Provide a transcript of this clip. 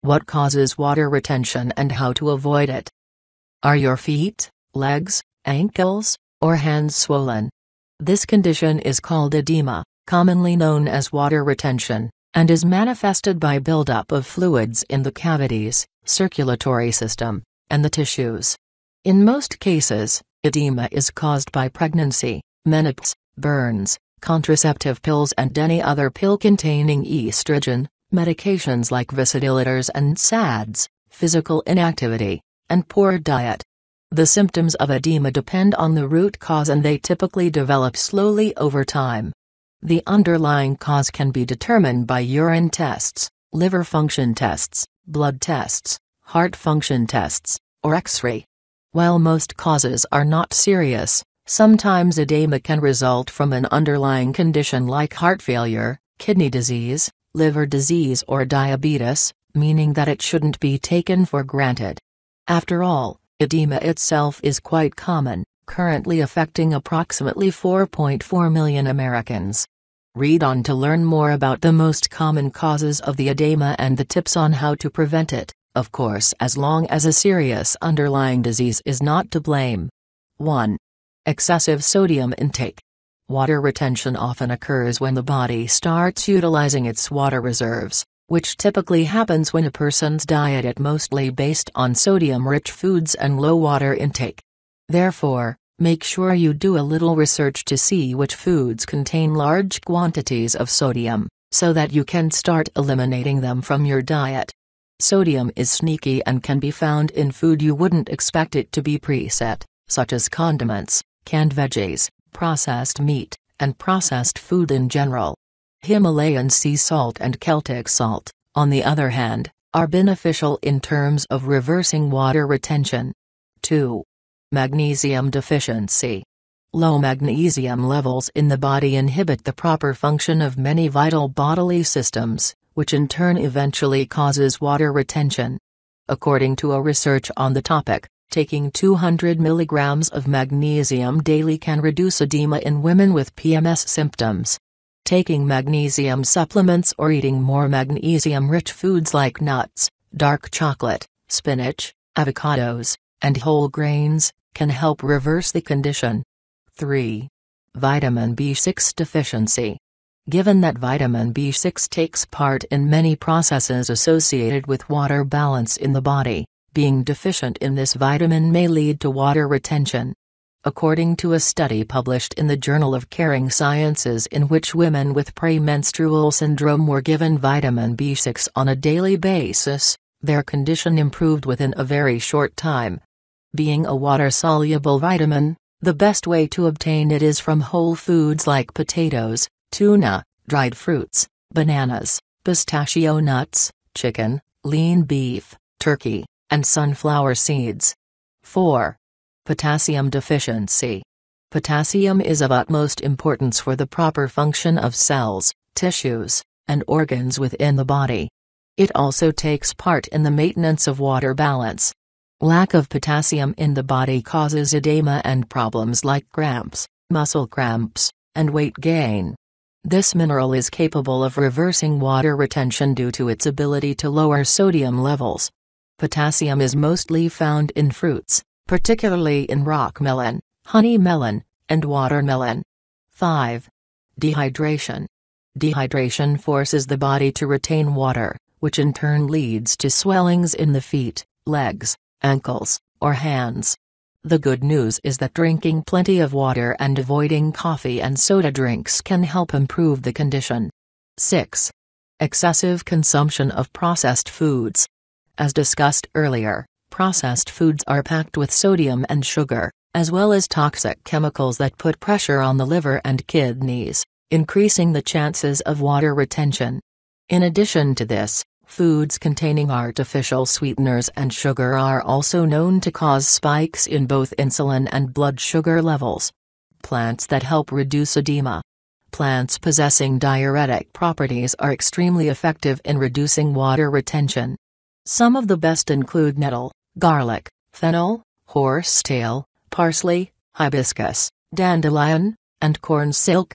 What causes water retention and how to avoid it? Are your feet, legs, ankles, or hands swollen? This condition is called edema, commonly known as water retention, and is manifested by buildup of fluids in the cavities, circulatory system, and the tissues. In most cases, edema is caused by pregnancy, menopause, burns, contraceptive pills and any other pill containing estrogen, medications like vasodilators and NSAIDs, physical inactivity, and poor diet. The symptoms of edema depend on the root cause and they typically develop slowly over time. The underlying cause can be determined by urine tests, liver function tests, blood tests, heart function tests, or X-ray. While most causes are not serious, sometimes edema can result from an underlying condition like heart failure, kidney disease, liver disease or diabetes, meaning that it shouldn't be taken for granted. After all, edema itself is quite common, currently affecting approximately 4.4 million Americans. Read on to learn more about the most common causes of the edema and the tips on how to prevent it, of course as long as a serious underlying disease is not to blame. 1. Excessive sodium intake. Water retention often occurs when the body starts utilizing its water reserves, which typically happens when a person's diet is mostly based on sodium-rich foods and low water intake. Therefore, make sure you do a little research to see which foods contain large quantities of sodium, so that you can start eliminating them from your diet. Sodium is sneaky and can be found in food you wouldn't expect it to be preset, such as condiments, canned veggies, processed meat, and processed food in general. Himalayan sea salt and Celtic salt, on the other hand, are beneficial in terms of reversing water retention. 2. Magnesium deficiency. Low magnesium levels in the body inhibit the proper function of many vital bodily systems, which in turn eventually causes water retention. According to a research on the topic, taking 200 milligrams of magnesium daily can reduce edema in women with PMS symptoms. Taking magnesium supplements or eating more magnesium-rich foods like nuts, dark chocolate, spinach, avocados, and whole grains, can help reverse the condition. 3. Vitamin B6 deficiency. Given that vitamin B6 takes part in many processes associated with water balance in the body, being deficient in this vitamin may lead to water retention. According to a study published in the Journal of Caring Sciences in which women with premenstrual syndrome were given vitamin B6 on a daily basis, their condition improved within a very short time. Being a water-soluble vitamin, the best way to obtain it is from whole foods like potatoes, tuna, dried fruits, bananas, pistachio nuts, chicken, lean beef, turkey, and sunflower seeds. 4. Potassium deficiency. Potassium is of utmost importance for the proper function of cells, tissues, and organs within the body. It also takes part in the maintenance of water balance. Lack of potassium in the body causes edema and problems like cramps, muscle cramps, and weight gain. This mineral is capable of reversing water retention due to its ability to lower sodium levels. Potassium is mostly found in fruits, particularly in rock melon, honey melon, and watermelon. 5. Dehydration. Dehydration forces the body to retain water, which in turn leads to swellings in the feet, legs, ankles, or hands. The good news is that drinking plenty of water and avoiding coffee and soda drinks can help improve the condition. 6. Excessive consumption of processed foods. As discussed earlier, processed foods are packed with sodium and sugar, as well as toxic chemicals that put pressure on the liver and kidneys, increasing the chances of water retention. In addition to this, foods containing artificial sweeteners and sugar are also known to cause spikes in both insulin and blood sugar levels. Plants that help reduce edema. Plants possessing diuretic properties are extremely effective in reducing water retention. Some of the best include nettle, garlic, fennel, horsetail, parsley, hibiscus, dandelion, and corn silk.